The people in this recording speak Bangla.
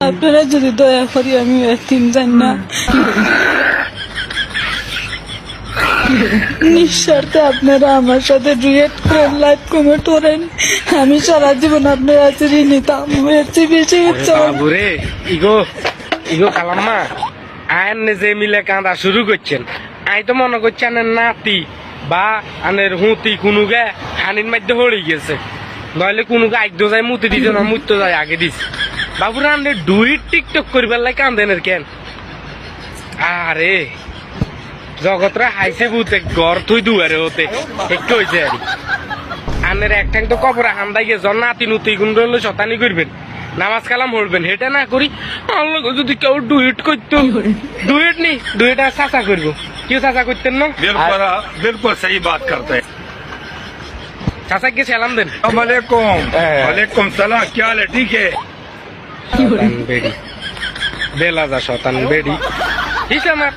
আপনারা যদি দয়া করি আমি এতিম জানি না, নিঃস্বার্থে আপনারা আমার সাথে ডুয়েট করেন, লাইভ কমেন্ট করেন। আমি সারা জীবন আপনার কাছে ঋণী, তা এর চেয়ে বেশি উৎসাহ। বাবুরে ইগো ইগো কালাম্মা আয়ন যে মিলে কাঁদা শুরু করছেন, আই তো মনে করছি আনের নাতি বা আনের হুতি কোনো গে হানির মধ্যে হয়ে গেছে, নইলে কোনো গে আইদ্য যায় মুতে দিত না, মুতে যায় আগে দিস। বাবুরা আনের ডুইট টিকটক করিবার লাই কান্দেনের কেন? আরে জগতরা হাইছে বুতে ঘর থুই দুয়ারে হতে একটু হয়েছে আর আনের এক ঠ্যাং তো কবরে হান্দাই গেছে, নাতি নুতি গুণ রইলে শতানি করবেন, নামাজ কালাম পড়বেন, হেটা না করি আল্লাহ যদি কেউ ডুয়েট করতো, ডুয়েট নি ডুয়েট আর চাচা করবো, কেউ চাচা করতেন না? बिल्कुल सही बात करते हैं। চাচাকে সালাম দেন। वालेकुम वालेकुम सलाम, क्या हाल है? ठीक है। শতান বেড়ি বেলা যা শতান বেড়ি, ঠিক আমার